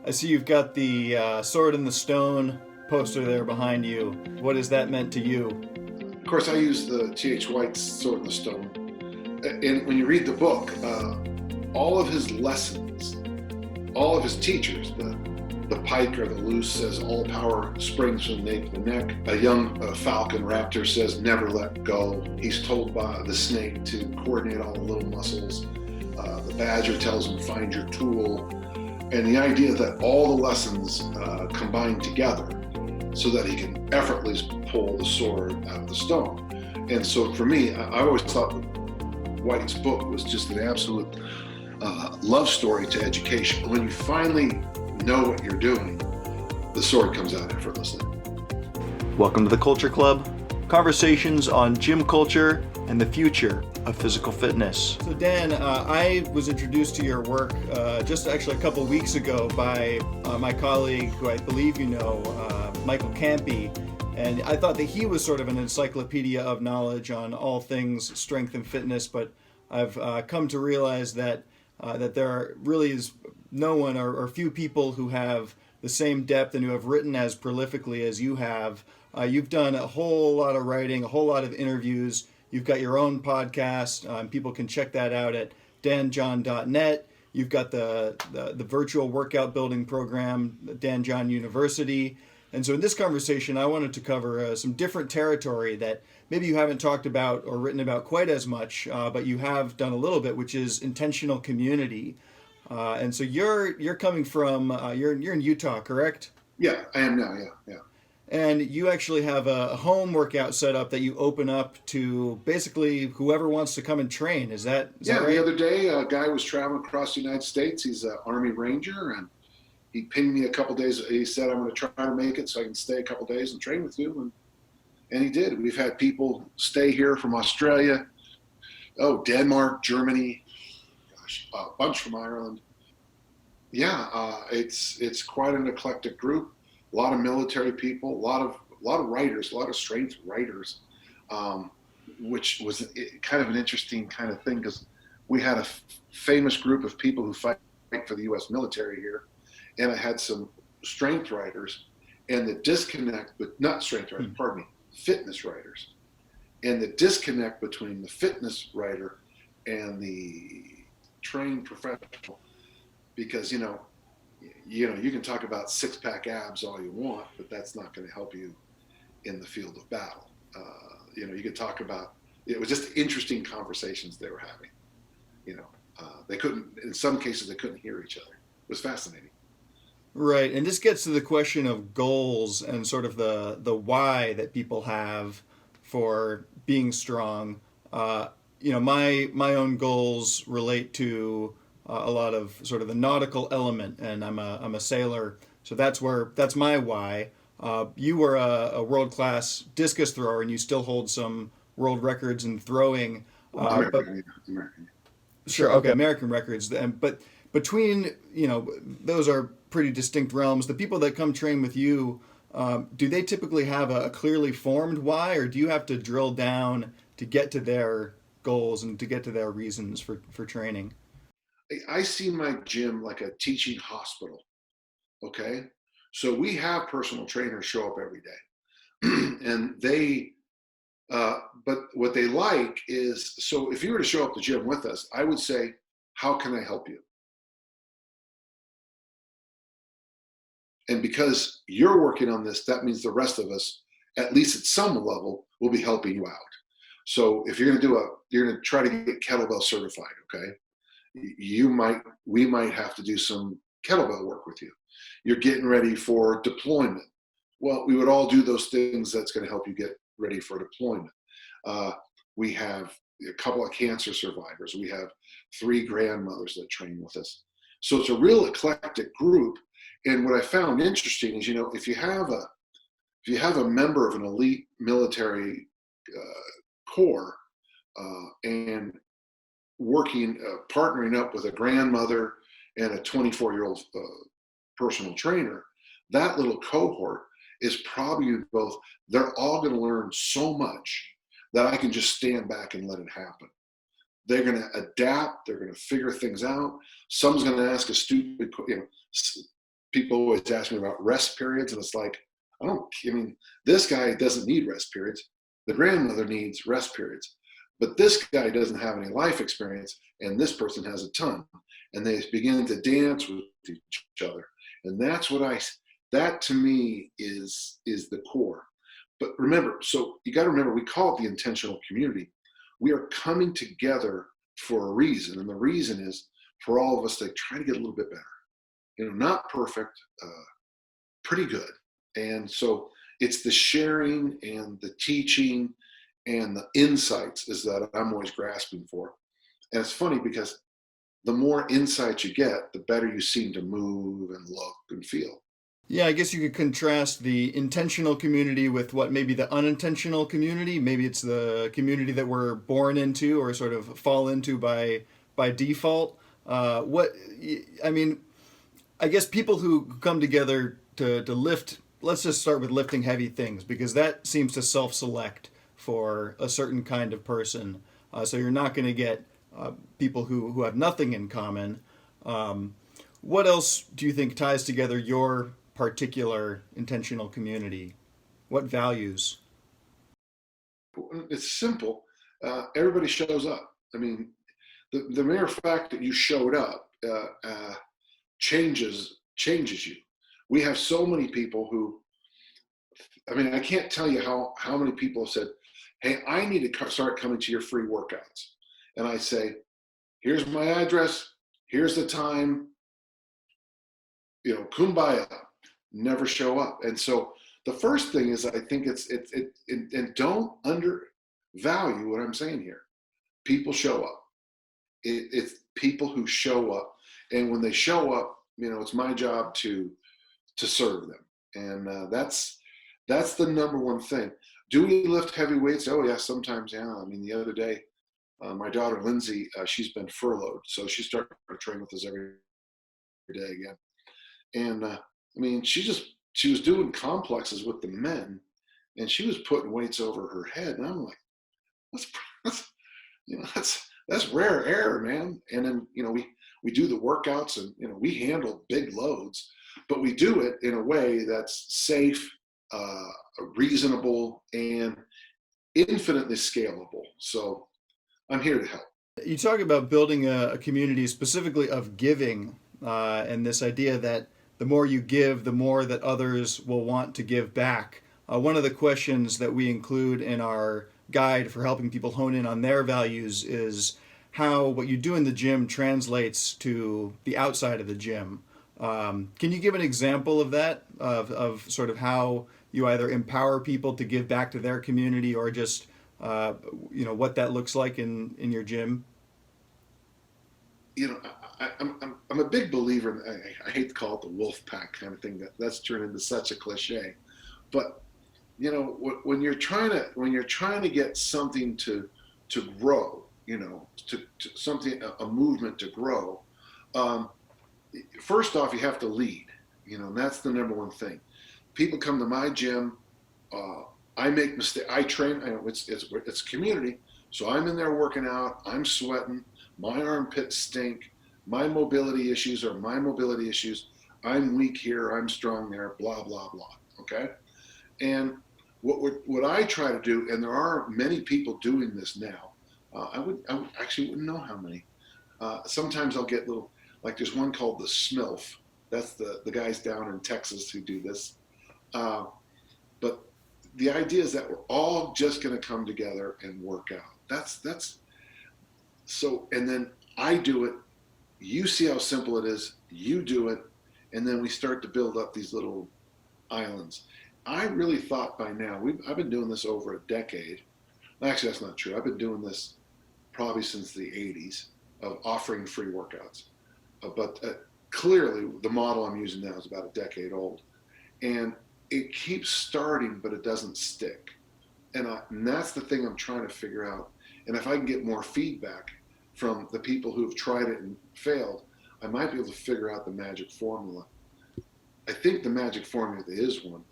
I see you've got the Sword in the Stone poster there behind you. What has that meant to you? Of course, I use the T.H. White's Sword in the Stone. And when you read the book, all of his lessons, all of his teachers, the pike or the loose says all power springs from the nape of the neck. A young falcon raptor says never let go. He's told by the snake to coordinate all the little muscles. The badger tells him find your tool. And the idea that all the lessons combine together so that he can effortlessly pull the sword out of the stone. And so for me, I always thought White's book was just an absolute love story to education. When you finally know what you're doing, the sword comes out effortlessly. Welcome to the Culture Club, conversations on gym culture and the future of physical fitness. So Dan, I was introduced to your work just actually a couple weeks ago by my colleague, who I believe you know, Michael Campy, and I thought that he was sort of an encyclopedia of knowledge on all things strength and fitness, but I've come to realize that there really is no one or few people who have the same depth and who have written as prolifically as you have. You've done a whole lot of writing, a whole lot of interviews. You've got your own podcast. People can check that out at danjohn.net. You've got the virtual workout building program, Dan John University. And so in this conversation, I wanted to cover some different territory that maybe you haven't talked about or written about quite as much, but you have done a little bit, which is intentional community. And so you're coming from you're in Utah, correct? Yeah, I am now. Yeah. And you actually have a home workout set up that you open up to basically whoever wants to come and train. Is that right? The other day, a guy was traveling across the United States. He's an Army Ranger, and he pinged me a couple days. He said, "I'm going to try to make it so I can stay a couple days and train with you." And he did. We've had people stay here from Australia, Denmark, Germany, a bunch from Ireland. Yeah, it's quite an eclectic group. A lot of military people, a lot of writers, a lot of strength writers, which was kind of an interesting kind of thing because we had a famous group of people who fight for the U.S. military here, and I had some strength writers, and the disconnect, but not strength writers, pardon me, fitness writers, and the disconnect between the fitness writer and the trained professional, because you can talk about six-pack abs all you want, but that's not going to help you in the field of battle. You could talk about, it was just interesting conversations they were having. They couldn't, in some cases, they couldn't hear each other. It was fascinating. Right, and this gets to the question of goals and sort of the why that people have for being strong. My own goals relate to a lot of sort of the nautical element, and I'm a sailor, so that's my why. You were a world class discus thrower, and you still hold some world records in throwing. American. Sure, okay, American records, but between those are pretty distinct realms. The people that come train with you, do they typically have a clearly formed why, or do you have to drill down to get to their goals and to get to their reasons for training? I see my gym like a teaching hospital. Okay, so we have personal trainers show up every day, and but what they like is, so if you were to show up to the gym with us, I would say, how can I help you? And because you're working on this, that means the rest of us, at least at some level, will be helping you out. So if you're going to try to get kettlebell certified, okay? We might have to do some kettlebell work with you. You're getting ready for deployment. Well, we would all do those things that's going to help you get ready for deployment. We have a couple of cancer survivors. We have 3 grandmothers that train with us. So it's a real eclectic group. And what I found interesting is, if you have a member of an elite military corps and working, partnering up with a grandmother and a 24-year-old personal trainer, that little cohort is probably both, they're all going to learn so much that I can just stand back and let it happen. They're going to adapt. They're going to figure things out. Someone's going to ask a stupid, people always ask me about rest periods, and it's like, I mean, this guy doesn't need rest periods. The grandmother needs rest periods, but this guy doesn't have any life experience, and this person has a ton. And they begin to dance with each other. And that to me is the core. But remember, so you got to remember, we call it the intentional community. We are coming together for a reason. And the reason is for all of us to try to get a little bit better. Not perfect, pretty good. And so it's the sharing and the teaching and the insights is that I'm always grasping for. And it's funny because the more insights you get, the better you seem to move and look and feel. Yeah, I guess you could contrast the intentional community with what maybe the unintentional community. Maybe it's the community that we're born into or sort of fall into by default. What I mean, I guess people who come together to lift. Let's just start with lifting heavy things because that seems to self-select for a certain kind of person. So you're not going to get people who have nothing in common. What else do you think ties together your particular intentional community? What values? It's simple. Everybody shows up. I mean, the mere fact that you showed up changes you. We have so many people who, I mean, I can't tell you how many people have said, "Hey, I need to start coming to your free workouts." And I say, "Here's my address. Here's the time. Kumbaya." Never show up. And so the first thing is, I think and don't undervalue what I'm saying here. People show up. It's people who show up, and when they show up, it's my job to serve them, and that's the number one thing. Do we lift heavy weights? Oh yeah, sometimes. Yeah. I mean, the other day, my daughter Lindsay, she's been furloughed, so she started to train with us every day again. And I mean, she was doing complexes with the men, and she was putting weights over her head, and I'm like, that's that's rare air, man. And then we do the workouts, and we handle big loads, but we do it in a way that's safe, reasonable, and infinitely scalable. So I'm here to help. You talk about building a community specifically of giving, and this idea that the more you give, the more that others will want to give back. One of the questions that we include in our guide for helping people hone in on their values is how what you do in the gym translates to the outside of the gym. Can you give an example of that, of sort of how you either empower people to give back to their community or just what that looks like in your gym? I'm a big believer in, I hate to call it the wolf pack kind of thing. That's turned into such a cliche, but when you're trying to get something to grow, to something, a movement to grow, first off you have to lead, and that's the number one thing. People come to my gym, I make mistakes, I train, it's community, so I'm in there working out, I'm sweating, my armpits stink, my mobility issues are my mobility issues, I'm weak here, I'm strong there, blah blah blah. Okay. And what I try to do, and there are many people doing this now, I actually wouldn't know how many. Sometimes I'll get little, like there's one called the SMILF. That's the guys down in Texas who do this. But the idea is that we're all just going to come together and work out. That's so, and then I do it. You see how simple it is. You do it, and then we start to build up these little islands. I really thought by now, I've been doing this over a decade. Actually, that's not true. I've been doing this probably since the 80s of offering free workouts. But clearly, the model I'm using now is about a decade old. And it keeps starting, but it doesn't stick. And that's the thing I'm trying to figure out. And if I can get more feedback from the people who have tried it and failed, I might be able to figure out the magic formula. I think the magic formula, there is one,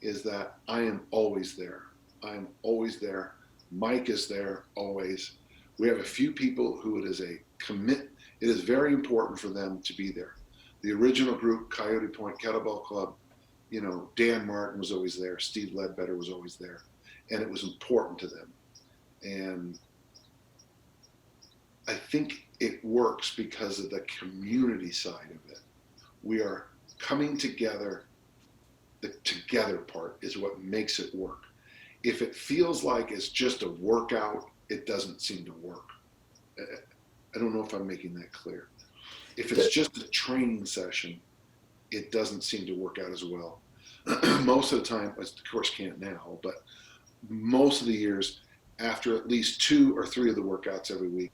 is that I am always there. I am always there. Mike is there always. We have a few people who it is very important for them to be there. the original group, Coyote Point Kettlebell Club, Dan Martin was always there, Steve Ledbetter was always there, and it was important to them. And I think it works because of the community side of it. We are coming together. The together part is what makes it work. If it feels like it's just a workout, it doesn't seem to work. I don't know if I'm making that clear. If it's just a training session, it doesn't seem to work out as well. Most of the time, of course can't now, but most of the years, after at least 2 or 3 of the workouts every week,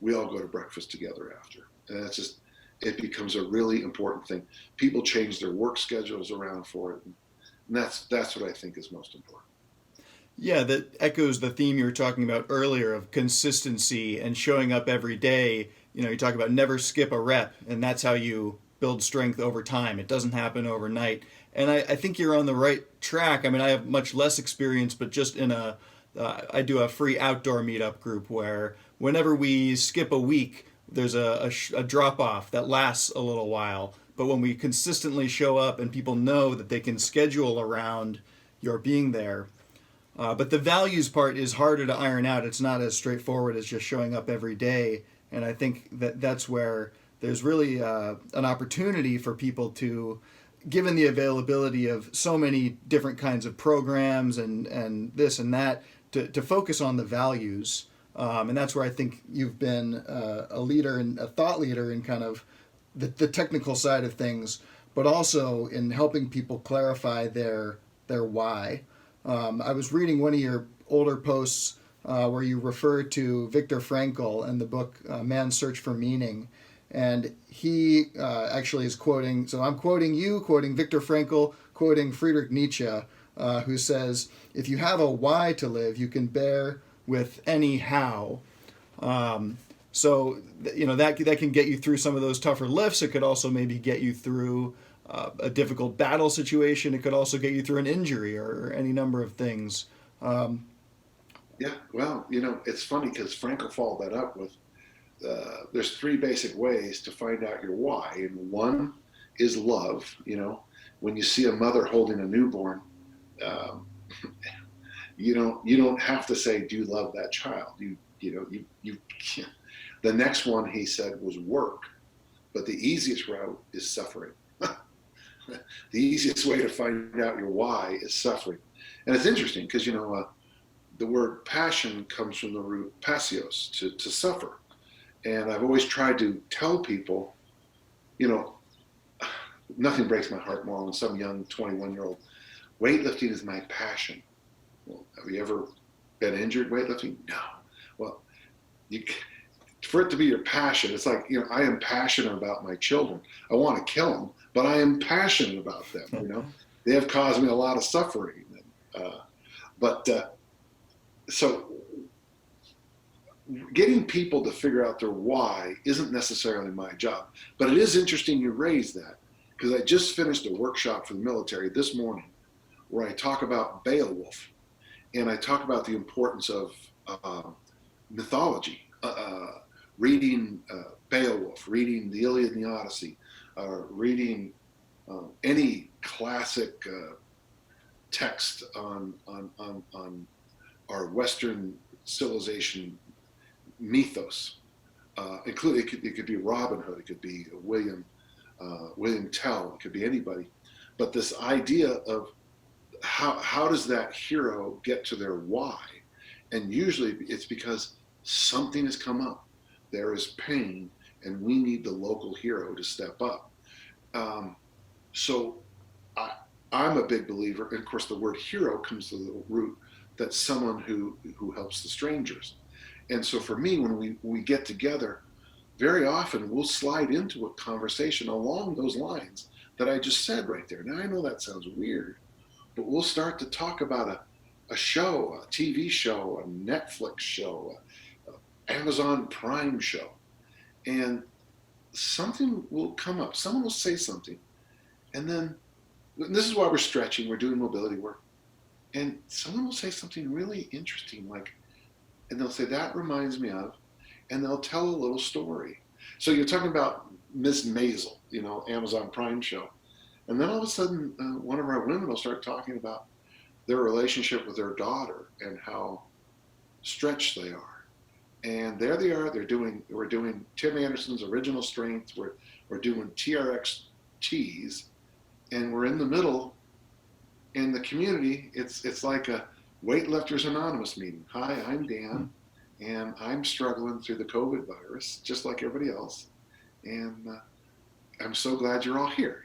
we all go to breakfast together after. And that's just, it becomes a really important thing. People change their work schedules around for it. And that's what I think is most important. Yeah, that echoes the theme you were talking about earlier of consistency and showing up every day. You talk about never skip a rep, and that's how you build strength over time. It doesn't happen overnight. And I think you're on the right track. I mean, I have much less experience, but just I do a free outdoor meetup group where whenever we skip a week, there's a drop off that lasts a little while. But when we consistently show up and people know that they can schedule around your being there, but the values part is harder to iron out. It's not as straightforward as just showing up every day. And I think that's where there's really an opportunity for people to, given the availability of so many different kinds of programs and this and that, to focus on the values. And that's where I think you've been a leader and a thought leader in kind of the technical side of things, but also in helping people clarify their why. I was reading one of your older posts where you refer to Viktor Frankl and the book Man's Search for Meaning. And he actually is quoting, so I'm quoting you, quoting Viktor Frankl, quoting Friedrich Nietzsche, who says, if you have a why to live, you can bear with any how. So, that can get you through some of those tougher lifts. It could also maybe get you through a difficult battle situation. It could also get you through an injury or any number of things. Yeah, well, it's funny because Frankl followed that up with there's 3 basic ways to find out your why, and one is love. When you see a mother holding a newborn, um, you don't have to say, "Do you love that child?" You can't. The next one he said was work, but the easiest route is suffering. The easiest way to find out your why is suffering, and it's interesting because the word passion comes from the root pasios, to suffer. And I've always tried to tell people, nothing breaks my heart more when some young 21-year-old, weightlifting is my passion. Well, have you ever been injured weightlifting? No. Well, for it to be your passion, it's like, I am passionate about my children. I want to kill them, but I am passionate about them. They have caused me a lot of suffering. So getting people to figure out their why isn't necessarily my job, but it is interesting you raise that, because I just finished a workshop for the military this morning where I talk about Beowulf, and I talk about the importance of mythology, reading Beowulf, reading the Iliad and the Odyssey, reading any classic text on our Western civilization mythos, including it could be Robin Hood, it could be William Tell, it could be anybody, but this idea of how does that hero get to their why, and usually it's because something has come up, there is pain, and we need the local hero to step up. So I'm a big believer, and of course the word hero comes to the root that's someone who helps the strangers. And so for me, when we get together, very often we'll slide into a conversation along those lines that I just said right there. Now I know that sounds weird, but we'll start to talk about a show, a TV show, a Netflix show, a Amazon Prime show, and something will come up. Someone will say something, and then this is why we're stretching, we're doing mobility work, and someone will say something really interesting, and they'll say, that reminds me of, and they'll tell a little story. So you're talking about Miss Maisel. Amazon Prime show. And then all of a sudden, one of our women will start talking about their relationship with their daughter and how stretched they are. And there they are. We're doing Tim Anderson's original strength. We're doing TRX tees, and we're in the middle. In the community, it's like a Weightlifters Anonymous meeting. Hi, I'm Dan, and I'm struggling through the COVID virus, just like everybody else. And I'm so glad you're all here.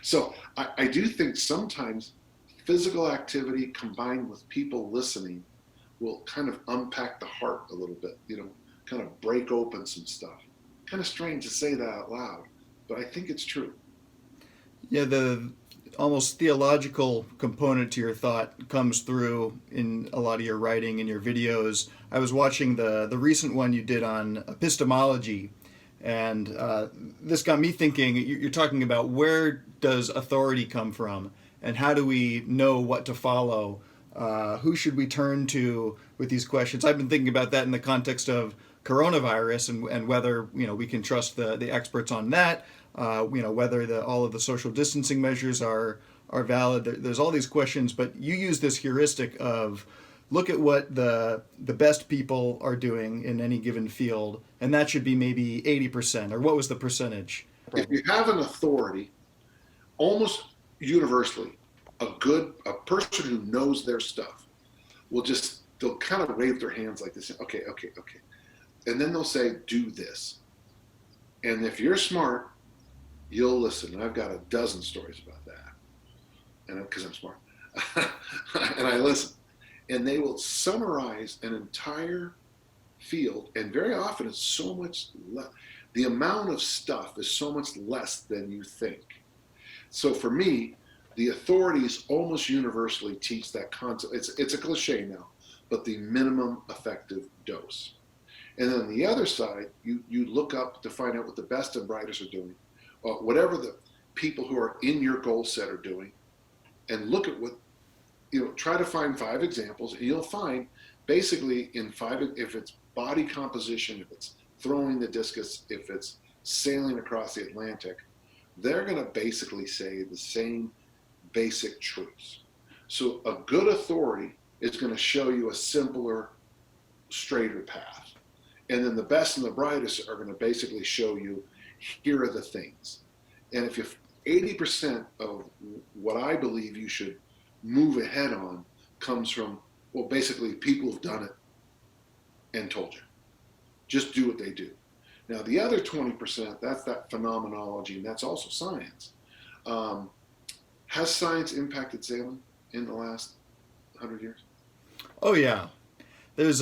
So I do think sometimes physical activity combined with people listening will kind of unpack the heart a little bit, kind of break open some stuff. Kind of strange to say that out loud, but I think it's true. Yeah, the almost theological component to your thought comes through in a lot of your writing and your videos. I was watching the recent one you did on epistemology, and this got me thinking. You're talking about where does authority come from, and how do we know what to follow? Who should we turn to with these questions? I've been thinking about that in the context of coronavirus and whether we can trust the experts on that. Whether all of the social distancing measures are valid. There's all these questions, but you use this heuristic of look at what the best people are doing in any given field, and that should be maybe 80%, or what was the percentage? If you have an authority, almost universally, a person who knows their stuff they'll kind of wave their hands like this. Okay. And then they'll say, do this. And if you're smart, you'll listen. And I've got a dozen stories about that. And because I'm smart. And I listen. And they will summarize an entire field. And very often it's so much less. The amount of stuff is so much less than you think. So for me, the authorities almost universally teach that concept. It's a cliche now, but the minimum effective dose. And then on the other side, you look up to find out what the best and brightest are doing, whatever the people who are in your goal set are doing, and look at what, try to find 5 examples, and you'll find basically in 5, if it's body composition, if it's throwing the discus, if it's sailing across the Atlantic, they're going to basically say the same basic truths. So a good authority is going to show you a simpler, straighter path. And then the best and the brightest are going to basically show you, here are the things. And if you 80% of what I believe you should move ahead on comes from, well, basically people who've done it and told you. Just do what they do. Now, the other 20%, that's that phenomenology, and that's also science. Has science impacted sailing in the last 100 years? Oh, yeah. There's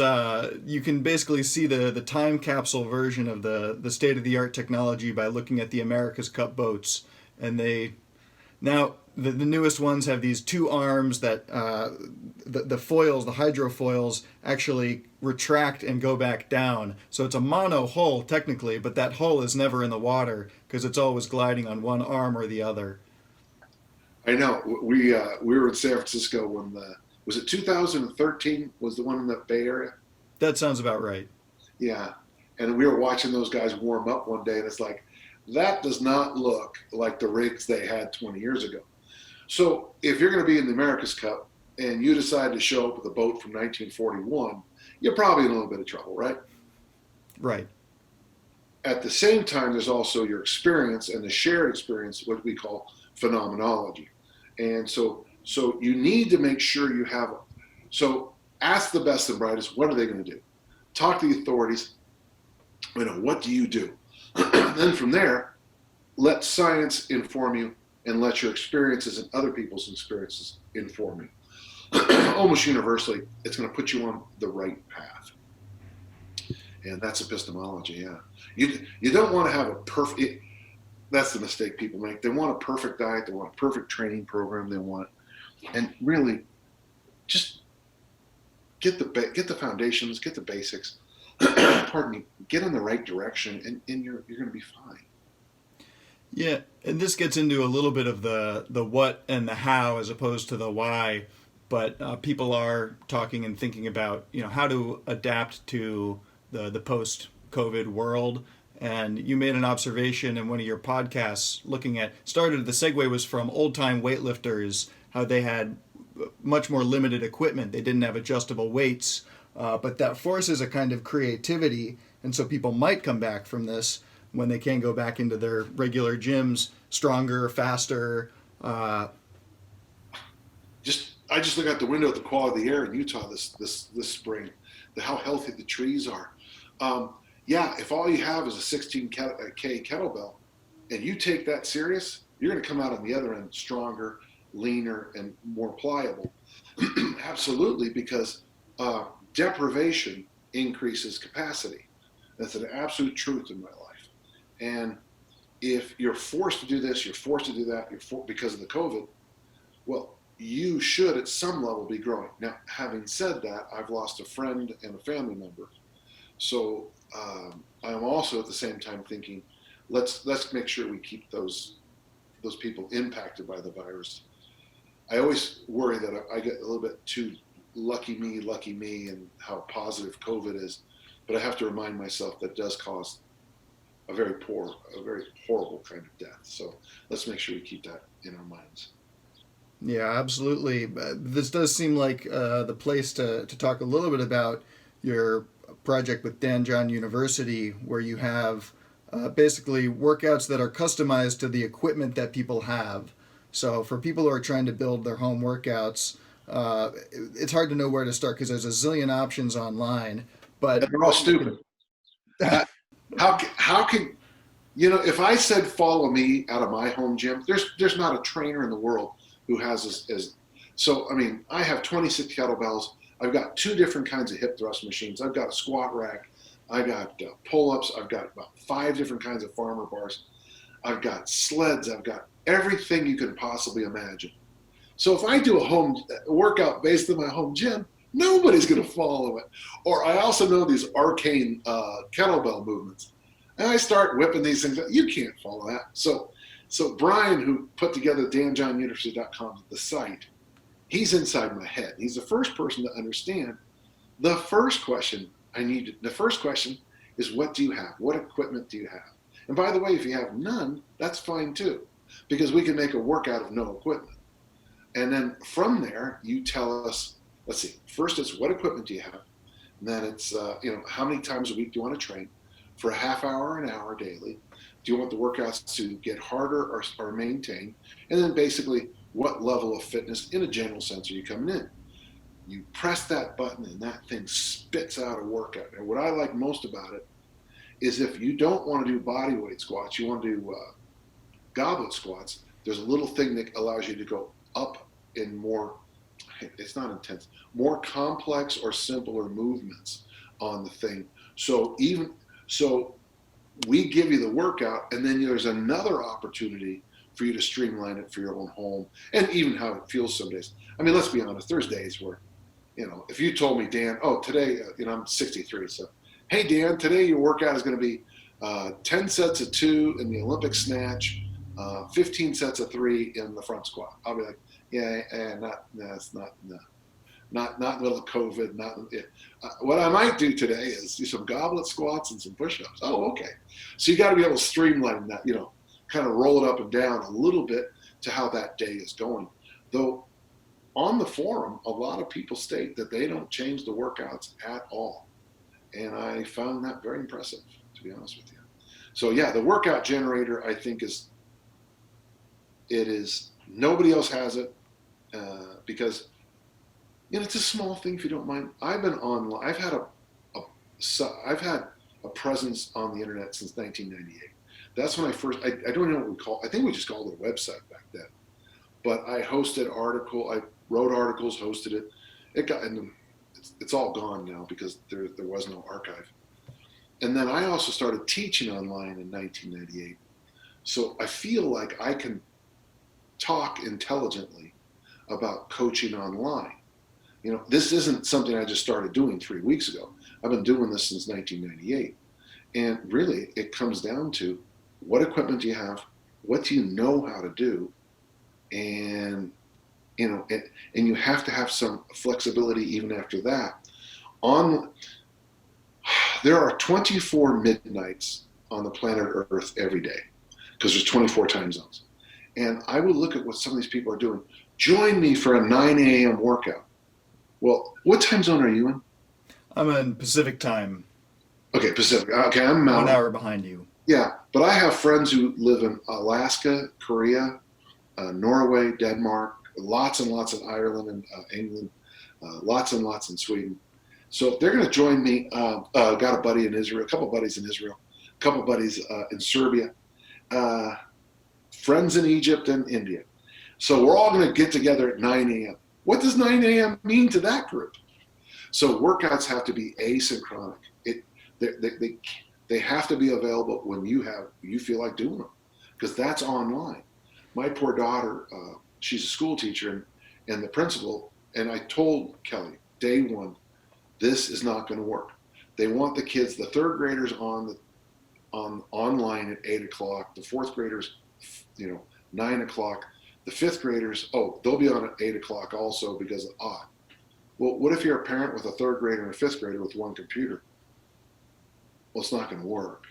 you can basically see the time capsule version of the state-of-the-art technology by looking at the America's Cup boats. And now the newest ones have these 2 arms that the foils, the hydrofoils, actually retract and go back down. So it's a mono hull technically, but that hull is never in the water because it's always gliding on one arm or the other. I know. We were in San Francisco when was it 2013 was the one in the Bay Area? That sounds about right. Yeah. And we were watching those guys warm up one day, and it's like, that does not look like the rigs they had 20 years ago. So if you're going to be in the America's Cup and you decide to show up with a boat from 1941, you're probably in a little bit of trouble, right? Right. At the same time, there's also your experience and the shared experience, what we call phenomenology. And so you need to make sure you have, so ask the best and brightest, what are they going to do? Talk to the authorities, what do you do? Then from there, let science inform you and let your experiences and other people's experiences inform you. Almost universally, it's going to put you on the right path. And that's epistemology, yeah. You don't want to have a perfect, that's the mistake people make. They want a perfect diet, they want a perfect training program, and really just get the foundations, get the basics, pardon me, get in the right direction, and you're going to be fine. Yeah, and this gets into a little bit of the what and the how as opposed to the why, but people are talking and thinking about how to adapt to the post-COVID world, And you made an observation in one of your podcasts looking at, the segue was from old time weightlifters, how they had much more limited equipment. They didn't have adjustable weights, but that forces a kind of creativity. And so people might come back from this when they can go back into their regular gyms stronger, faster. I just look out the window at the quality of the air in Utah this spring, how healthy the trees are. Yeah, if all you have is a 16K kettlebell and you take that serious, you're going to come out on the other end stronger, leaner, and more pliable. Absolutely, because deprivation increases capacity. That's an absolute truth in my life. And if you're forced to do this, you're forced to do that, because of the COVID, well, you should at some level be growing. Now, having said that, I've lost a friend and a family member. So I'm also at the same time thinking, let's make sure we keep those people impacted by the virus. I always worry that I get a little bit too lucky me, and how positive COVID is. But I have to remind myself that does cause a very horrible kind of death. So let's make sure we keep that in our minds. Yeah, absolutely. This does seem like the place to talk a little bit about your project with Dan John University, where you have basically workouts that are customized to the equipment that people have. So for people who are trying to build their home workouts, it's hard to know where to start because there's a zillion options online. But they're all stupid. How can if I said follow me out of my home gym, there's not a trainer in the world who has as so. I mean, I have 26 kettlebells. I've got 2 different kinds of hip thrust machines. I've got a squat rack. I got pull-ups. I've got about 5 different kinds of farmer bars. I've got sleds. I've got everything you could possibly imagine. So if I do a home workout based on my home gym, nobody's going to follow it. Or I also know these arcane kettlebell movements. And I start whipping these things. You can't follow that. So Brian, who put together danjohnuniversity.com, the site, he's inside my head. He's the first person to understand. The first question is, what do you have? What equipment do you have? And by the way, if you have none, that's fine too, because we can make a workout of no equipment. And then from there, you tell us, let's see, first it's what equipment do you have? And then it's, how many times a week do you want to train? For a half hour, an hour daily? Do you want the workouts to get harder or maintain? And then basically, what level of fitness in a general sense are you coming in? You press that button and that thing spits out a workout. And what I like most about it is if you don't want to do body weight squats, you want to do goblet squats, there's a little thing that allows you to go up in more, it's not intense, more complex or simpler movements on the thing. So we give you the workout, and then there's another opportunity for you to streamline it for your own home, and even how it feels some days. I mean, let's be honest, there's days where, if you told me, Dan, today, I'm 63, so, hey, Dan, today your workout is going to be 10 sets of 2 in the Olympic snatch, 15 sets of 3 in the front squat. I'll be like, not in the middle of COVID. What I might do today is do some goblet squats and some push-ups. Oh, okay. So you got to be able to streamline that, kind of roll it up and down a little bit to how that day is going. Though on the forum, a lot of people state that they don't change the workouts at all. And I found that very impressive, to be honest with you. So yeah, the workout generator, I think nobody else has it because it's a small thing if you don't mind. I've been online. I've had a presence on the internet since 1998. That's when I don't know what we call. I think we just called it a website back then. But I wrote articles, hosted it. It's all gone now because there was no archive. And then I also started teaching online in 1998. So I feel like I can talk intelligently about coaching online. This isn't something I just started doing 3 weeks ago. I've been doing this since 1998. And really, it comes down to what equipment do you have? What do you know how to do? And, and you have to have some flexibility even after that. There are 24 midnights on the planet Earth every day because there's 24 time zones. And I would look at what some of these people are doing. Join me for a 9 a.m. workout. Well, what time zone are you in? I'm in Pacific time, Okay, Pacific. Okay, I'm 1 Mountain. hour behind you. Yeah, but I have friends who live in Alaska, Korea, Norway, Denmark, lots and lots in Ireland and England, lots and lots in Sweden. So they're going to join me. Got a buddy in Israel, a couple buddies in Israel, a couple buddies in Serbia, uh, friends in Egypt and India. So we're all going to get together at 9 a.m. What does 9 a.m. mean to that group? So workouts have to be asynchronic. They have to be available when you feel like doing them, because that's online. My poor daughter, she's a school teacher and the principal, and I told Kelly day one, this is not going to work. They want the kids, the third graders on online at 8 o'clock, the fourth graders, 9 o'clock, the fifth graders, they'll be on at 8 o'clock also because of odd. Well, what if you're a parent with a third grader and a fifth grader with one computer? Well, it's not going to work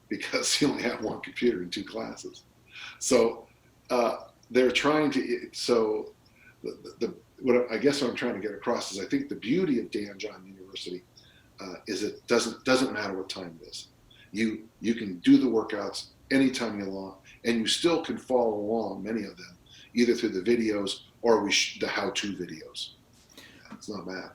because you only have one computer in two classes. So they're trying to. So what I guess what I'm trying to get across is I think the beauty of Dan John University is it doesn't matter what time it is. You can do the workouts anytime you want, and you still can follow along many of them either through the videos or the how-to videos. It's not bad.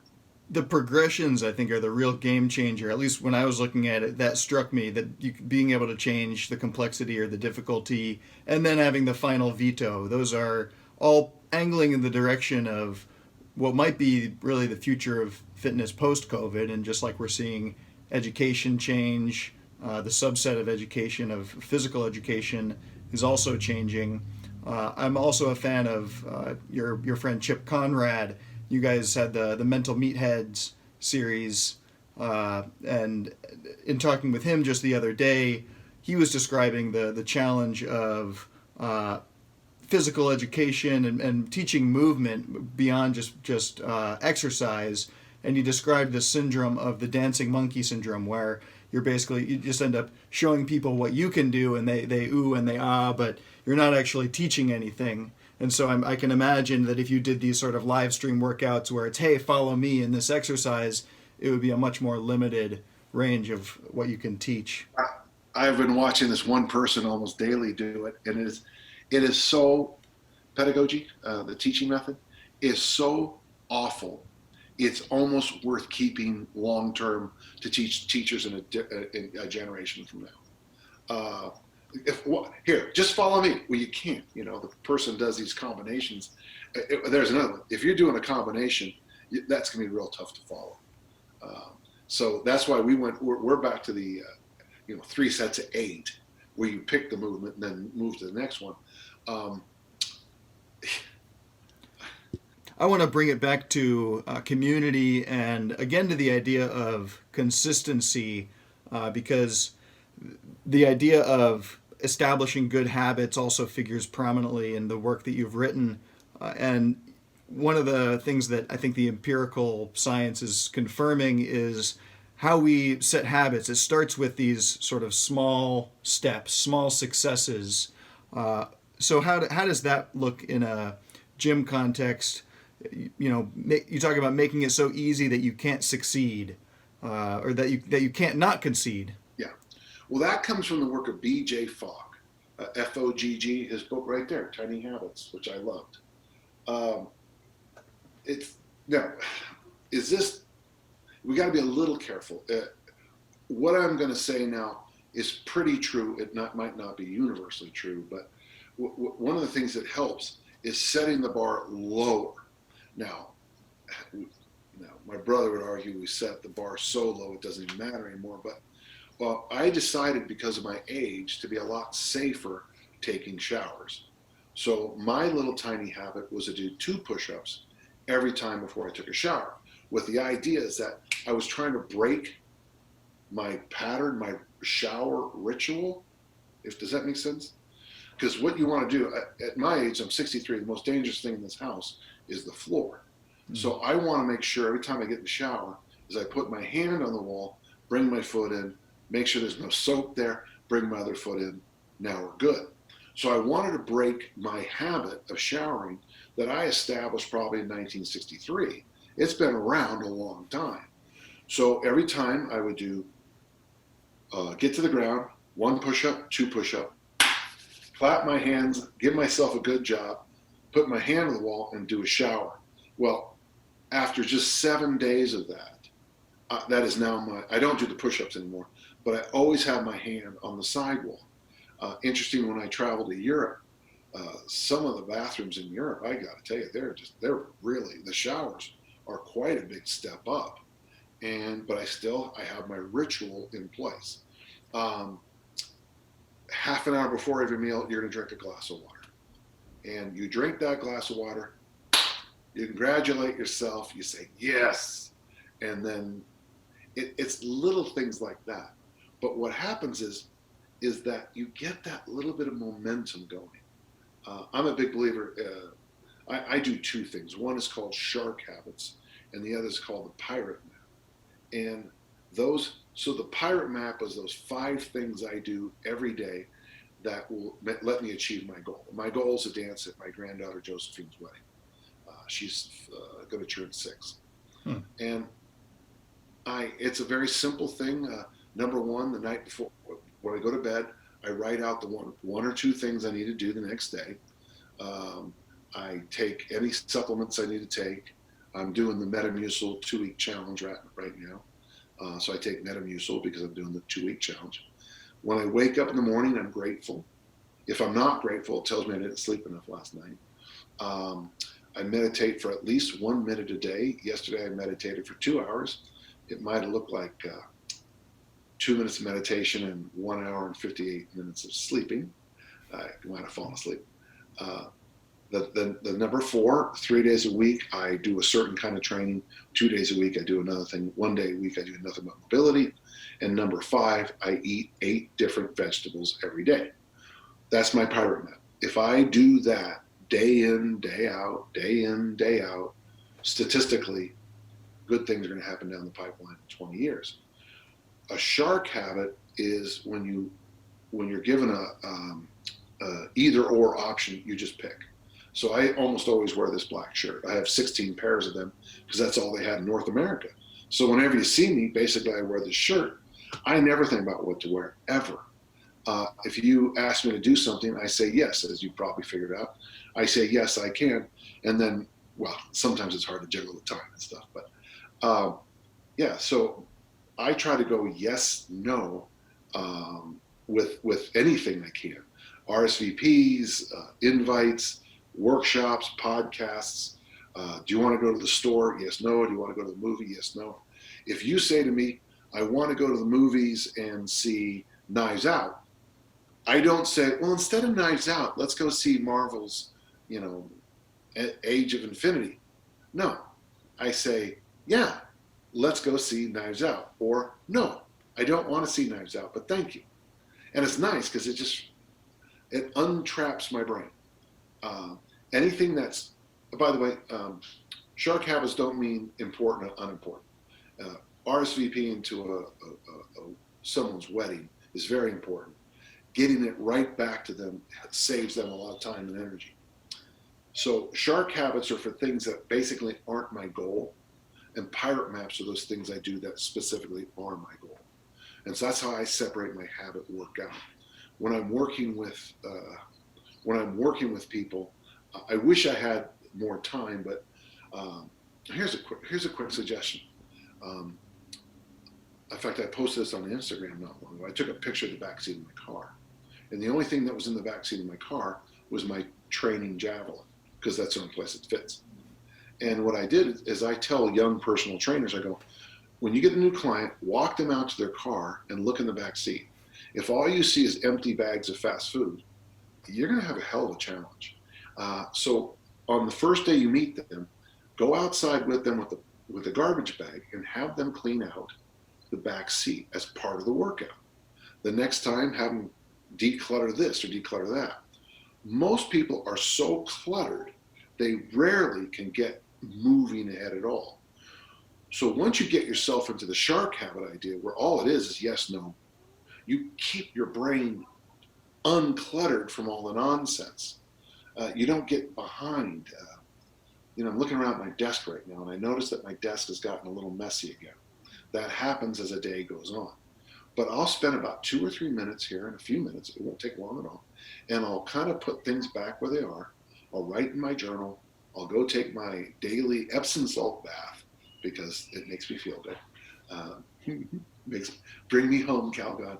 The progressions, I think, are the real game changer. At least when I was looking at it, that struck me, that being able to change the complexity or the difficulty, and then having the final veto. Those are all angling in the direction of what might be really the future of fitness post-COVID. And just like we're seeing education change, the subset of education, of physical education, is also changing. I'm also a fan of your friend Chip Conrad. You guys had the Mental Meatheads series, and in talking with him just the other day, he was describing the challenge of physical education and teaching movement beyond just exercise. And he described the syndrome of the dancing monkey syndrome, where you just end up showing people what you can do, and they ooh and they ah, but you're not actually teaching anything. And so I can imagine that if you did these sort of live stream workouts where it's, hey, follow me in this exercise, it would be a much more limited range of what you can teach. I've been watching this one person almost daily do it, and it is so pedagogy. The teaching method is so awful. It's almost worth keeping long term to teach teachers in a generation from now. Here, just follow me. Well, you can't. The person does these combinations. There's another one. If you're doing a combination, that's going to be real tough to follow. So that's why we're back to the 3 sets of 8, where you pick the movement and then move to the next one. I want to bring it back to community and again to the idea of consistency, because the idea of establishing good habits also figures prominently in the work that you've written. And one of the things that I think the empirical science is confirming is how we set habits. It starts with these sort of small steps, small successes. So how does that look in a gym context? You talk about making it so easy that you can't succeed, or that you can't not concede. Yeah. Well, that comes from the work of B.J. Fogg, Fogg, his book right there, Tiny Habits, which I loved. We got to be a little careful. What I'm going to say now is pretty true. It might not be universally true, but one of the things that helps is setting the bar lower. Now, my brother would argue we set the bar so low it doesn't even matter anymore, but I decided because of my age to be a lot safer taking showers. So my little tiny habit was to do 2 push-ups every time before I took a shower, with the idea is that I was trying to break my pattern, my shower ritual. Does that make sense? Because what you want to do, at my age, I'm 63, the most dangerous thing in this house is the floor. Mm-hmm. So I want to make sure every time I get in the shower is I put my hand on the wall, bring my foot in, make sure there's no soap there, bring my other foot in, now we're good. So I wanted to break my habit of showering that I established probably in 1963. It's been around a long time. So every time I would do get to the ground, 1 push-up, 2 push-up, clap my hands, give myself a good job, put my hand on the wall and do a shower. Well, after just 7 days of that, that is now I don't do the push-ups anymore, but I always have my hand on the sidewall. Interesting, when I traveled to Europe, some of the bathrooms in Europe, I got to tell you, they're really, the showers are quite a big step up. But I have my ritual in place. Half an hour before every meal, you're going to drink a glass of water. And you drink that glass of water, you congratulate yourself, you say, yes. And then it's little things like that. But what happens is that you get that little bit of momentum going. I'm a big believer. I do 2 things. One is called shark habits, and the other is called the pirate map. And so the pirate map is those 5 things I do every day that will let me achieve my goal. My goal is to dance at my granddaughter Josephine's wedding. She's going to turn 6. And it's a very simple thing. Number 1, the night before, when I go to bed, I write out the one or 2 things I need to do the next day. I take any supplements I need to take. I'm doing the Metamucil 2-week challenge right now. So I take Metamucil because I'm doing the 2-week challenge. When I wake up in the morning, I'm grateful. If I'm not grateful, it tells me I didn't sleep enough last night. I meditate for at least 1 minute a day. Yesterday I meditated for 2 hours. It might have looked like 2 minutes of meditation and 1 hour and 58 minutes of sleeping. I might have fallen asleep. The number 4, 3 days a week, I do a certain kind of training. 2 days a week, I do another thing. 1 day a week, I do nothing but mobility. And number 5, I eat 8 different vegetables every day. That's my pirate map. If I do that day in, day out, statistically, good things are going to happen down the pipeline in 20 years. A shark habit is when you're given a either or option, you just pick. So I almost always wear this black shirt. I have 16 pairs of them because that's all they had in North America. So whenever you see me, basically I wear this shirt. I never think about what to wear, ever. If you ask me to do something, I say yes, as you probably figured out. I say yes, I can. And then, well, sometimes it's hard to juggle the time and stuff. But yeah, so I try to go yes, no, with anything I can. RSVPs, invites, workshops, podcasts. Do you want to go to the store? Yes, no. Do you want to go to the movie? Yes, no. If you say to me, I want to go to the movies and see Knives Out, I don't say, well, instead of Knives Out, let's go see Marvel's, Age of Infinity. No, I say, yeah, let's go see Knives Out. Or no, I don't want to see Knives Out, but thank you. And it's nice because it untraps my brain. Anything that's, by the way, shark habits don't mean important or unimportant. RSVPing to someone's wedding is very important. Getting it right back to them saves them a lot of time and energy. So shark habits are for things that basically aren't my goal, and pirate maps are those things I do that specifically are my goal. And so that's how I separate my habit workout. When I'm working with people, I wish I had more time, but here's a quick suggestion. In fact, I posted this on Instagram not long ago. I took a picture of the backseat of my car, and the only thing that was in the backseat of my car was my training javelin, because that's the only place it fits. And what I did is I tell young personal trainers, I go, when you get a new client, walk them out to their car and look in the back seat. If all you see is empty bags of fast food, you're going to have a hell of a challenge. So on the first day you meet them, go outside with them with a garbage bag and have them clean out the back seat as part of the workout. The next time, have them declutter this or declutter that. Most people are so cluttered, they rarely can get moving ahead at all. So once you get yourself into the shark habit idea, where all it is yes, no, you keep your brain uncluttered from all the nonsense. You don't get behind. I'm looking around at my desk right now, and I notice that my desk has gotten a little messy again. That happens as a day goes on. But I'll spend about 2 or 3 minutes here in a few minutes. It won't take long at all. And I'll kind of put things back where they are. I'll write in my journal. I'll go take my daily Epsom salt bath because it makes me feel good. Uh, bring me home, Calgon.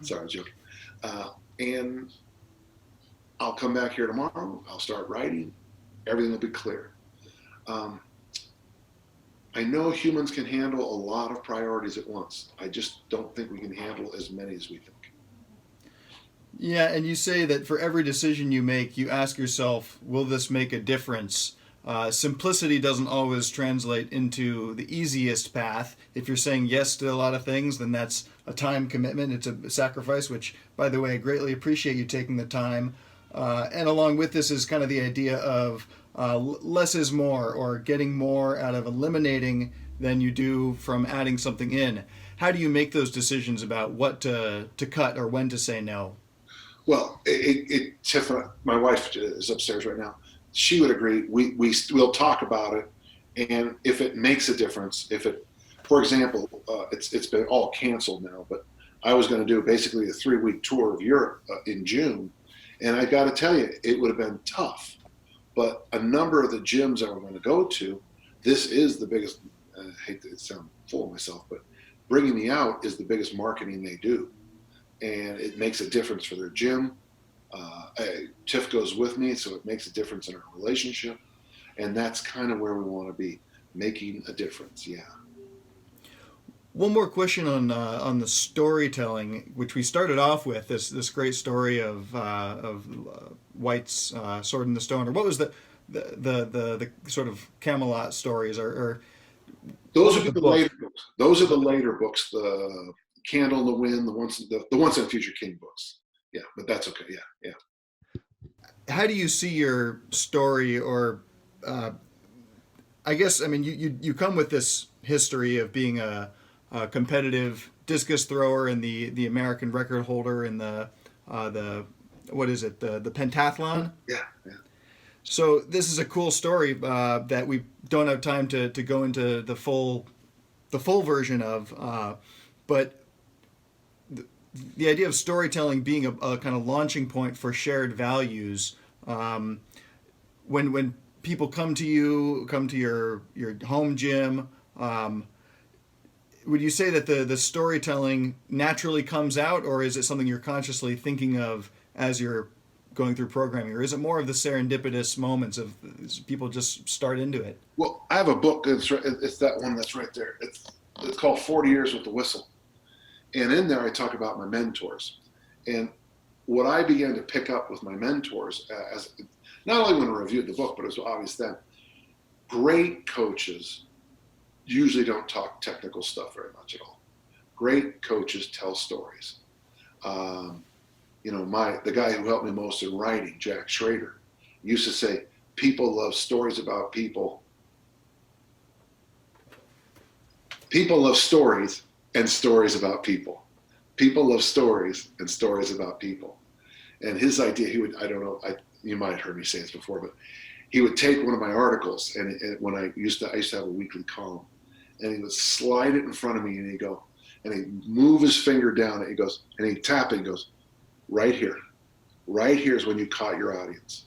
Sorry, I was joking. And I'll come back here tomorrow. I'll start writing. Everything will be clear. I know humans can handle a lot of priorities at once. I just don't think we can handle as many as we think. Yeah, and you say that for every decision you make, you ask yourself, will this make a difference? Simplicity doesn't always translate into the easiest path. If you're saying yes to a lot of things, then that's a time commitment. It's a sacrifice, which, by the way, I greatly appreciate you taking the time. And along with this is kind of the idea of less is more, or getting more out of eliminating than you do from adding something in. How do you make those decisions about what to cut or when to say no? Well, Tiff, my wife is upstairs right now. She would agree. We'll talk about it, and if it makes a difference, for example, it's been all canceled now, but I was going to do basically a 3-week tour of Europe in June, and I got to tell you, it would have been tough. But a number of the gyms I was going to go to, this is the biggest. I hate to sound full of myself, but bringing me out is the biggest marketing they do. And it makes a difference for their gym. Tiff goes with me, so it makes a difference in our relationship, and that's kind of where we want to be, making a difference. Yeah. One more question on the storytelling, which we started off with this great story of White's Sword in the Stone, or what was the sort of Camelot stories, or Those are the later books. Those are the later books. The Candle in the Wind, the Once and Future King books. Yeah, but that's okay. Yeah, yeah. How do you see your story, or I guess I mean you come with this history of being a competitive discus thrower and the American record holder in the what is it, the pentathlon? Yeah, yeah. So this is a cool story that we don't have time to go into the full version of, but the idea of storytelling being a kind of launching point for shared values. When people come to your home gym, would you say that the storytelling naturally comes out, or is it something you're consciously thinking of as you're going through programming, or is it more of the serendipitous moments of people just start into it? Well, I have a book. It's that one that's right there. It's called 40 Years with the Whistle. And in there, I talk about my mentors. And what I began to pick up with my mentors, as not only when I reviewed the book, but it was obvious then, great coaches usually don't talk technical stuff very much at all. Great coaches tell stories. The guy who helped me most in writing, Jack Schrader, used to say, people love stories about people. People love stories and stories about people. People love stories and stories about people. And his idea, you might have heard me say this before, but he would take one of my articles, and when I used to have a weekly column, and he would slide it in front of me, and he'd move his finger down, and he'd tap it, and he goes, right here is when you caught your audience.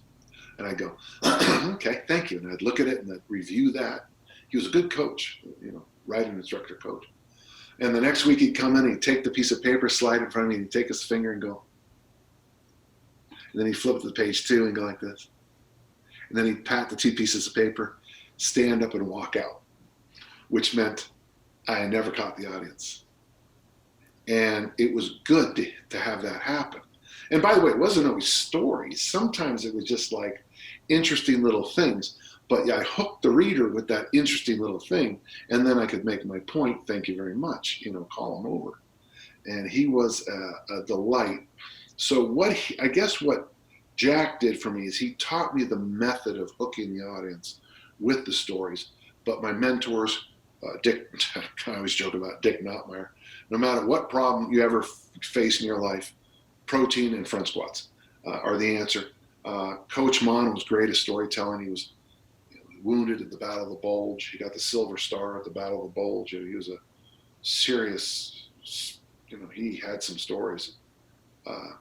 And I'd go, okay, thank you. And I'd look at it and I'd review that. He was a good coach, writing instructor coach. And the next week he'd come in and he'd take the piece of paper, slide it in front of me, and he'd take his finger and go. And then he'd flip to the page 2 and go like this. And then he'd pat the 2 pieces of paper, stand up and walk out, which meant I never caught the audience. And it was good to have that happen. And by the way, it wasn't always stories. Sometimes it was just like interesting little things. But yeah, I hooked the reader with that interesting little thing, and then I could make my point. Thank you very much. Call him over. And he was a delight. So what Jack did for me is he taught me the method of hooking the audience with the stories. But my mentors Dick, I always joke about Dick Notmeyer. No matter what problem you ever face in your life, protein and front squats are the answer. Coach Mon was great at storytelling. He was wounded at the Battle of the Bulge. He got the Silver Star at the Battle of the Bulge. He was a serious, he had some stories.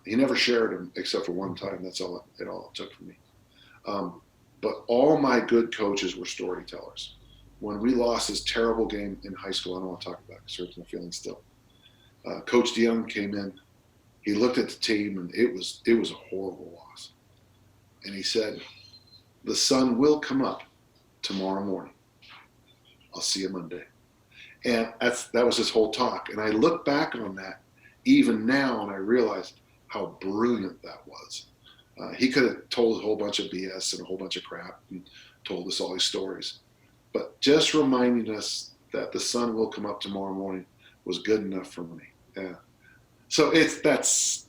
He never shared them except for one time. That's all it took from me. But all my good coaches were storytellers. When we lost this terrible game in high school, I don't want to talk about it because it hurts my feelings still. Coach DeYoung came in. He looked at the team, and it was a horrible loss. And he said, "The sun will come up tomorrow morning. I'll see you Monday." And that was his whole talk. And I look back on that even now, and I realize how brilliant that was. He could have told a whole bunch of BS and a whole bunch of crap and told us all these stories. But just reminding us that the sun will come up tomorrow morning was good enough for me. Yeah. So that's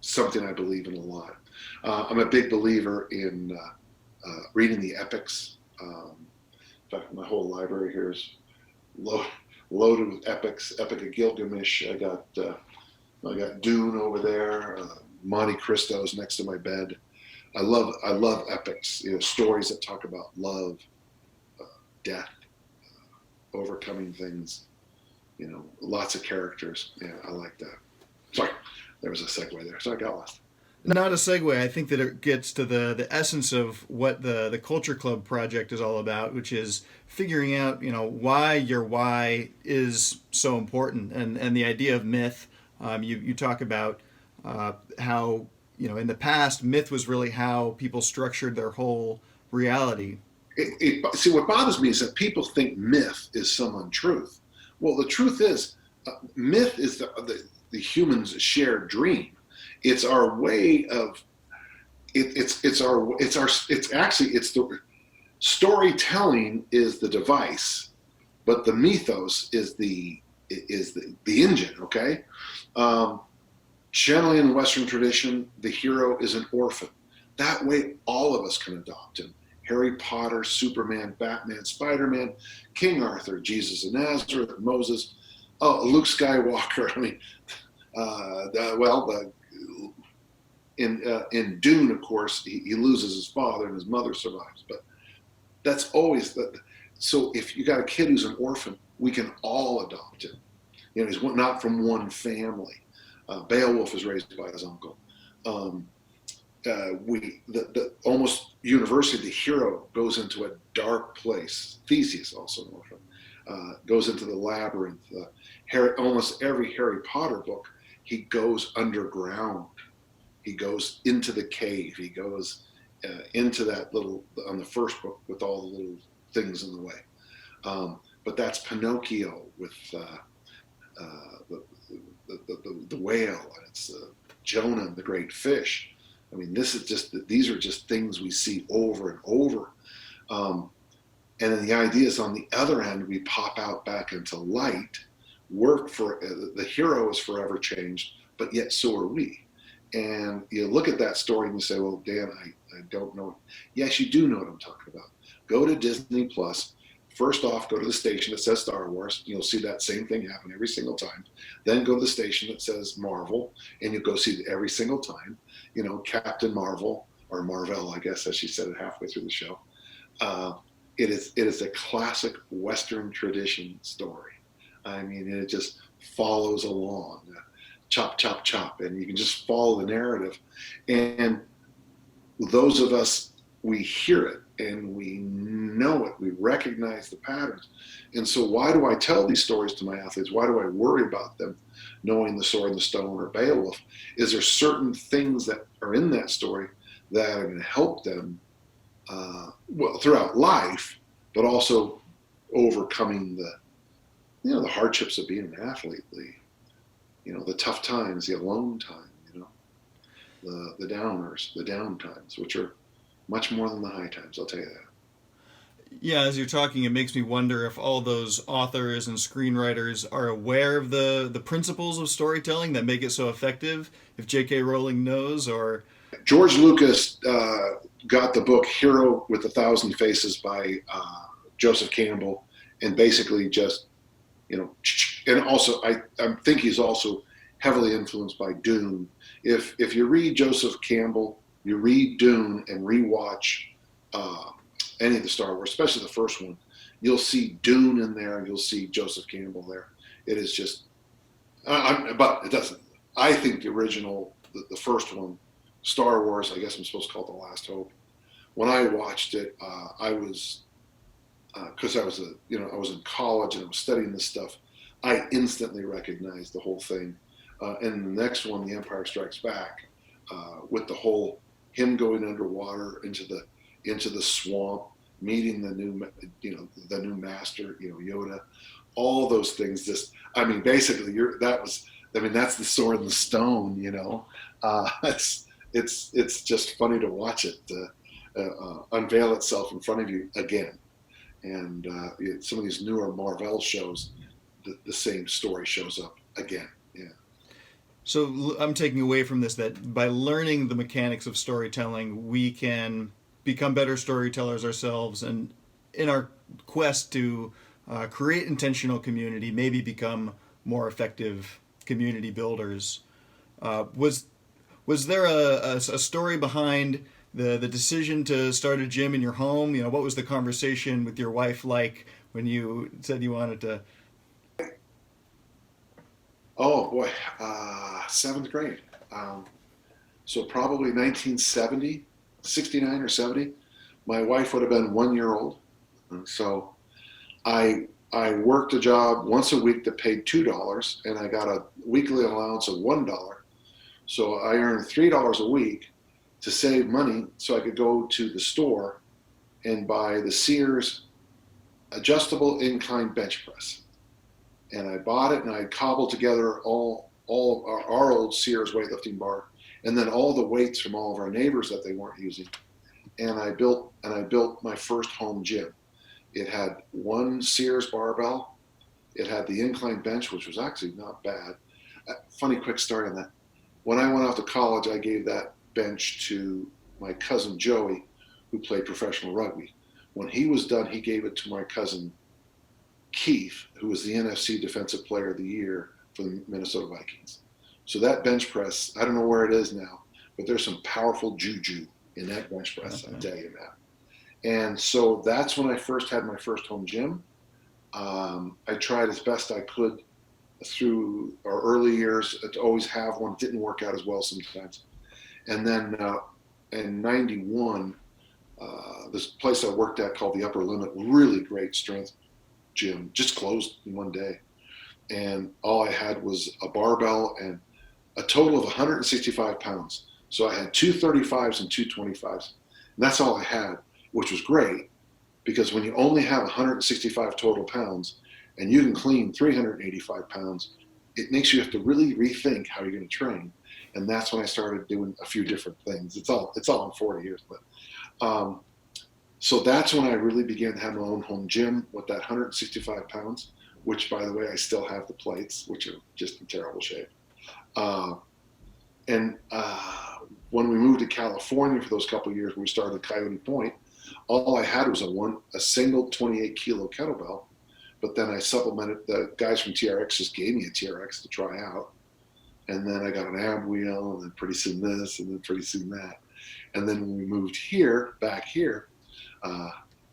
something I believe in a lot. I'm a big believer in reading the epics. In fact, my whole library here is loaded with epics. Epic of Gilgamesh. I got Dune over there. Monte Cristo's next to my bed. I love epics. Stories that talk about love, death, overcoming things. Lots of characters. Yeah, I like that. Sorry, there was a segue there, so I got lost. Not a segue. I think that it gets to the essence of what the Culture Club project is all about, which is figuring out, why your why is so important, and the idea of myth. You talk about how, in the past, myth was really how people structured their whole reality. See, what bothers me is that people think myth is some untruth. Well, the truth is, myth is the human's shared dream. It's our way of it's the storytelling is the device, but the mythos is the engine. Okay. Generally in Western tradition, the hero is an orphan. That way, all of us can adopt him. Harry Potter, Superman, Batman, Spider-Man, King Arthur, Jesus of Nazareth, Moses, Luke Skywalker. I mean, in Dune, of course, he loses his father and his mother survives. But that's always so if you got a kid who's an orphan, we can all adopt him. He's not from one family. Beowulf is raised by his uncle. Almost universally, the hero goes into a dark place. Theseus, also an orphan, goes into the labyrinth. Almost every Harry Potter book, he goes underground. He goes into the cave. He goes into that on the first book with all the little things in the way. But that's Pinocchio with the whale, and it's Jonah and the great fish. I mean, these are just things we see over and over. And then the idea is on the other end, we pop out back into light, the hero is forever changed, but yet so are we. And you look at that story and you say, well, Dan, I don't know. Yes, you do know what I'm talking about. Go to Disney Plus. First off, go to the station that says Star Wars. You'll see that same thing happen every single time. Then go to the station that says Marvel, and you'll go see it every single time. Captain Marvel, or Marvel, I guess, as she said it halfway through the show. It is a classic Western tradition story. I mean, it just follows along. Chop, chop, chop, and you can just follow the narrative. And those of us, we hear it and we know it. We recognize the patterns. And so why do I tell these stories to my athletes? Why do I worry about them knowing the sword and the stone or Beowulf? Is there certain things that are in that story that are going to help them throughout life, but also overcoming the hardships of being an athlete, the tough times, the alone time, the downers, the down times, which are much more than the high times, I'll tell you that. Yeah, as you're talking, it makes me wonder if all those authors and screenwriters are aware of the principles of storytelling that make it so effective, if J.K. Rowling knows, or... George Lucas got the book Hero with a Thousand Faces by Joseph Campbell, and basically just, and also I think he's also heavily influenced by Dune. If you read Joseph Campbell, you read Dune and rewatch uh, any of the Star Wars, especially the first one, you'll see Dune in there. You'll see Joseph Campbell there. It is just, but it doesn't. I think the original, the first one, Star Wars. I guess I'm supposed to call it The Last Hope. When I watched it, I was because I was in college and I was studying this stuff. I instantly recognized the whole thing. And the next one, The Empire Strikes Back, with the whole him going underwater into the swamp, meeting the new master, Yoda, all those things. Just, I mean, basically, that's the sword and the stone. It's just funny to watch it unveil itself in front of you again. And some of these newer Marvel shows, the same story shows up again. Yeah. So I'm taking away from this that by learning the mechanics of storytelling, we can become better storytellers ourselves, and in our quest to create intentional community, maybe become more effective community builders. Was there a story behind the decision to start a gym in your home? What was the conversation with your wife like when you said you wanted to? Oh boy, seventh grade. So probably 1970, 69 or 70. My wife would have been 1 year old. And so I worked a job once a week that paid $2, and I got a weekly allowance of $1. So I earned $3 a week to save money so I could go to the store and buy the Sears adjustable incline bench press. And I bought it and I cobbled together all our old Sears weightlifting bar, and then all the weights from all of our neighbors that they weren't using. And I built my first home gym. It had one Sears barbell. It had the incline bench, which was actually not bad. Funny quick story on that. When I went off to college, I gave that bench to my cousin Joey, who played professional rugby. When he was done, he gave it to my cousin Keith, who was the NFC Defensive Player of the Year for the Minnesota Vikings. So that bench press, I don't know where it is now, but there's some powerful juju in that bench press, I'll tell you that. And so that's when I first had my first home gym. I tried as best I could through our early years to always have one. It didn't work out as well sometimes. And then in 91, this place I worked at called the Upper Limit, really great strength gym, just closed in one day. And all I had was a barbell and a total of 165 pounds. So I had two 35s and two 25s. And that's all I had, which was great, because when you only have 165 total pounds and you can clean 385 pounds, it makes you have to really rethink how you're going to train. And that's when I started doing a few different things. It's all in 40 years, but so that's when I really began to have my own home gym with that 165 pounds, which, by the way, I still have the plates, which are just in terrible shape. And when we moved to California for those couple of years, we started at Coyote Point. All I had was a single 28 kilo kettlebell, but then I supplemented. The guys from TRX just gave me a TRX to try out, and then I got an ab wheel, and then pretty soon this, and then pretty soon that. And then when we moved back here,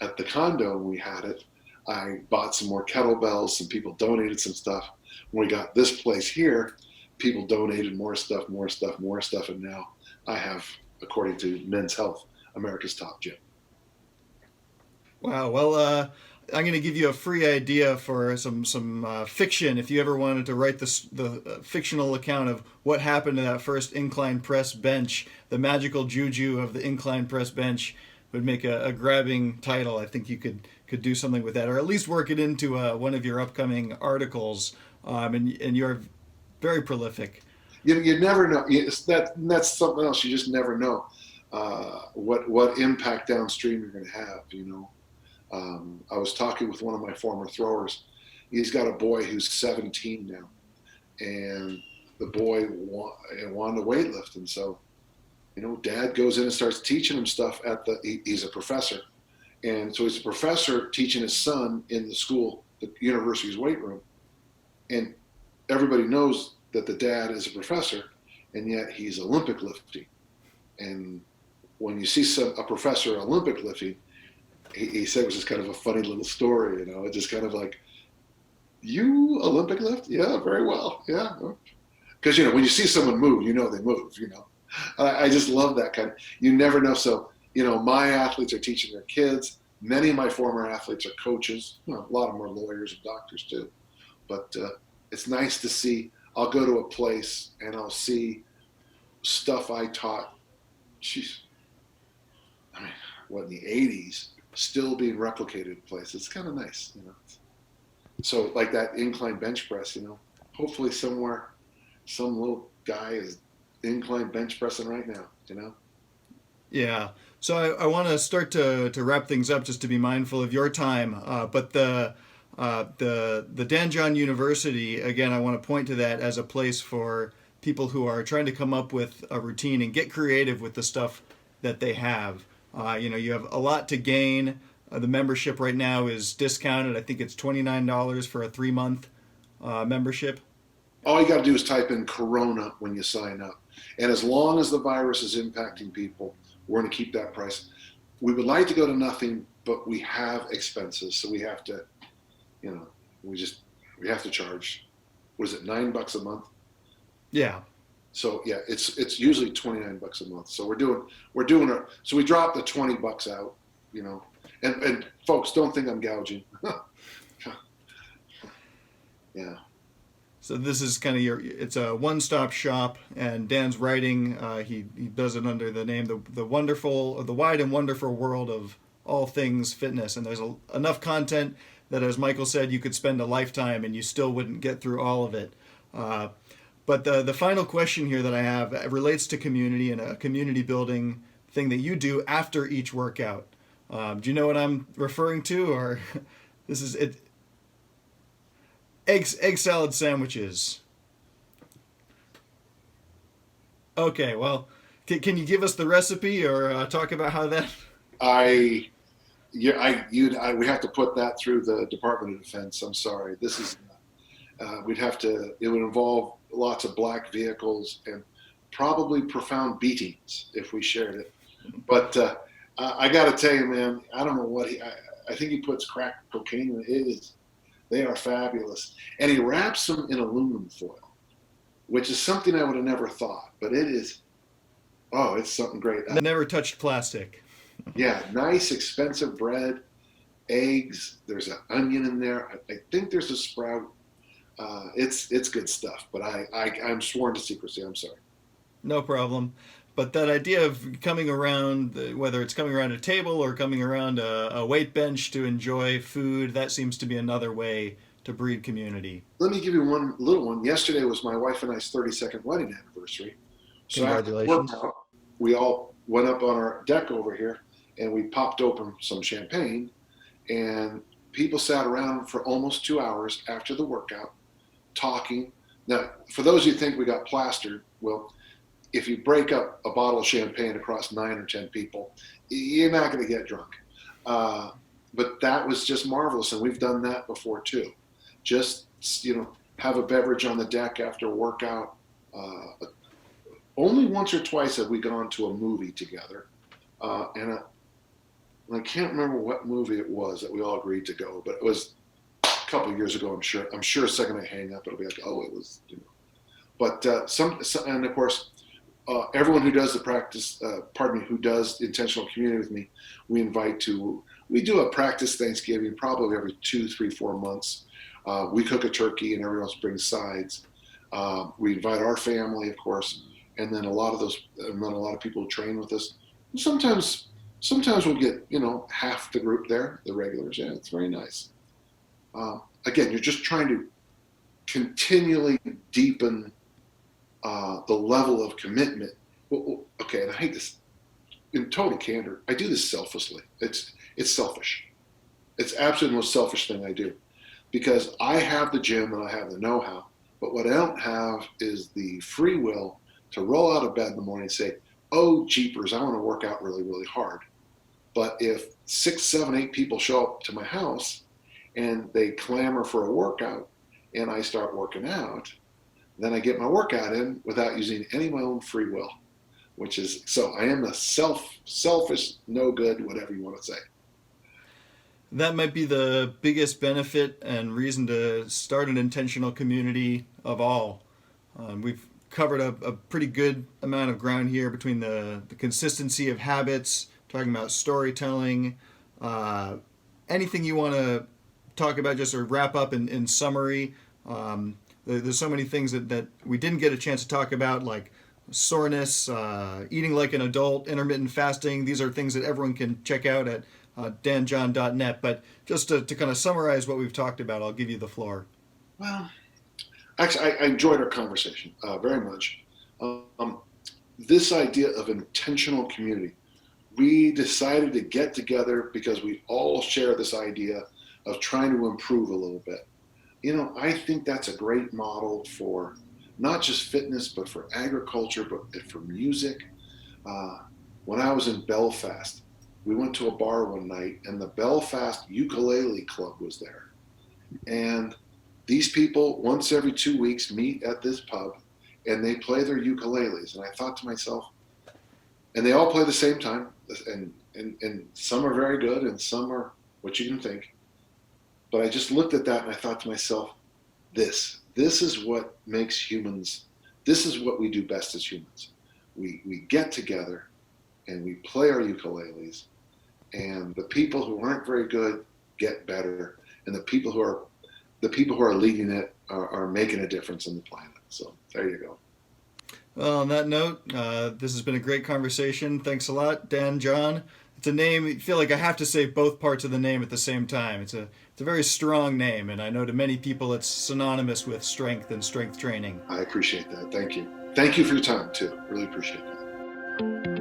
at the condo, when we had it, I bought some more kettlebells. Some people donated some stuff. When we got this place here, people donated more stuff, and now I have, according to Men's Health, America's top gym. Wow. Well, I'm going to give you a free idea for some fiction. If you ever wanted to write the fictional account of what happened to that first incline press bench, the magical juju of the incline press bench would make a grabbing title. I think you could do something with that, or at least work it into one of your upcoming articles. And you're very prolific. You never know. That's something else. You just never know what impact downstream you're going to have. I was talking with one of my former throwers. He's got a boy who's 17 now, and the boy wanted to weightlift, and so Dad goes in and starts teaching him stuff he's a professor, And so he's a professor teaching his son in the school, the university's weight room. And everybody knows that the dad is a professor, and yet he's Olympic lifting. And when you see a professor Olympic lifting, he said it was just kind of a funny little story, you know, it's just kind of like, you Olympic lift? Yeah, very well. Yeah. Because, you know, when you see someone move, you know they move, you know. I just love that kind of, you never know. So, you know, my athletes are teaching their kids. Many of my former athletes are coaches. You know, a lot of them are lawyers and doctors too. But it's nice to see. I'll go to a place and I'll see stuff I taught, geez, I mean, what, in the 80s, still being replicated in places. It's kind of nice, you know. So like that incline bench press, you know, hopefully somewhere, some little guy is incline bench pressing right now, you know? Yeah. So I want to start to wrap things up, just to be mindful of your time. But the Dan John University, again, I want to point to that as a place for people who are trying to come up with a routine and get creative with the stuff that they have. You know, you have a lot to gain. The membership right now is discounted. I think it's $29 for a 3-month membership. All you got to do is type in Corona when you sign up. And as long as the virus is impacting people, we're going to keep that price. We would like to go to nothing, but we have expenses. So we have to, you know, we have to charge, what is it, $9 a month? Yeah. So yeah, it's usually $29 a month. So so we dropped the $20 out, you know, and folks, don't think I'm gouging. Yeah. So this is kind of it's a one-stop shop, and Dan's writing, he does it under the name, the wide and wonderful world of all things fitness. And there's enough content that, as Michael said, you could spend a lifetime and you still wouldn't get through all of it. But the final question here that I have relates to community and a community building thing that you do after each workout. Do you know what I'm referring to, or this is it? Egg salad sandwiches. Okay, well, can you give us the recipe or talk about how that? We have to put that through the Department of Defense. I'm sorry. This is, it would involve lots of black vehicles and probably profound beatings if we shared it. But I got to tell you, man, I don't know what I think he puts crack cocaine in it. They are fabulous. And he wraps them in aluminum foil, which is something I would have never thought, but it's something great. Never touched plastic. Yeah, nice, expensive bread, eggs. There's an onion in there. I think there's a sprout. It's good stuff, but I'm sworn to secrecy. I'm sorry. No problem. But that idea of coming around, whether it's coming around a table or coming around a weight bench to enjoy food, that seems to be another way to breed community. Let me give you one little one. Yesterday was my wife and I's 32nd wedding anniversary. So congratulations. After workout, we all went up on our deck over here and we popped open some champagne, and people sat around for almost 2 hours after the workout talking. Now, for those of you who think we got plastered, well, if you break up a bottle of champagne across 9 or 10 people, you're not going to get drunk. But that was just marvelous, and we've done that before too. Just, you know, have a beverage on the deck after a workout. Only once or twice have we gone to a movie together, and I can't remember what movie it was that we all agreed to go, but it was a couple of years ago. I'm sure. A second I hang up, it'll be like, oh, it was, you know. But and of course. Everyone who does the practice, who does intentional community with me, we do a practice Thanksgiving probably every 2, 3, 4 months. We cook a turkey and everyone else brings sides. We invite our family, of course, and then a lot of people who train with us. And sometimes we'll get, you know, half the group there, the regulars. Yeah, it's very nice. Again, you're just trying to continually deepen the level of commitment. Well, okay, and I hate this in total candor. I do this selflessly. It's selfish. It's absolutely the most selfish thing I do, because I have the gym and I have the know-how, but what I don't have is the free will to roll out of bed in the morning and say, oh, jeepers, I want to work out really, really hard. But if 6, 7, 8 people show up to my house and they clamor for a workout and I start working out, then I get my workout in without using any of my own free will, which is, so I am a selfish, no good, whatever you want to say. That might be the biggest benefit and reason to start an intentional community of all. We've covered a pretty good amount of ground here between the consistency of habits, talking about storytelling, anything you want to talk about, just or wrap up in summary. There's so many things that we didn't get a chance to talk about, like soreness, eating like an adult, intermittent fasting. These are things that everyone can check out at danjohn.net. But just to kind of summarize what we've talked about, I'll give you the floor. Well, actually, I enjoyed our conversation very much. This idea of intentional community, we decided to get together because we all share this idea of trying to improve a little bit. I think that's a great model for not just fitness, but for agriculture, but for music. When I was in Belfast, we went to a bar one night and the Belfast Ukulele Club was there. And these people, once every 2 weeks, meet at this pub and they play their ukuleles. And I thought to myself, and they all play the same time, and some are very good and some are what you can think. But I just looked at that and I thought to myself, this is what makes humans, this is what we do best as humans. We get together and we play our ukuleles, and the people who aren't very good get better, and the people who are leading it are making a difference in the planet. So there you go. Well, on that note, this has been a great conversation. Thanks a lot, Dan John. It's a name, I feel like I have to say both parts of the name at the same time. It's a very strong name, and I know to many people it's synonymous with strength and strength training. I appreciate that. Thank you. Thank you for your time, too. Really appreciate that.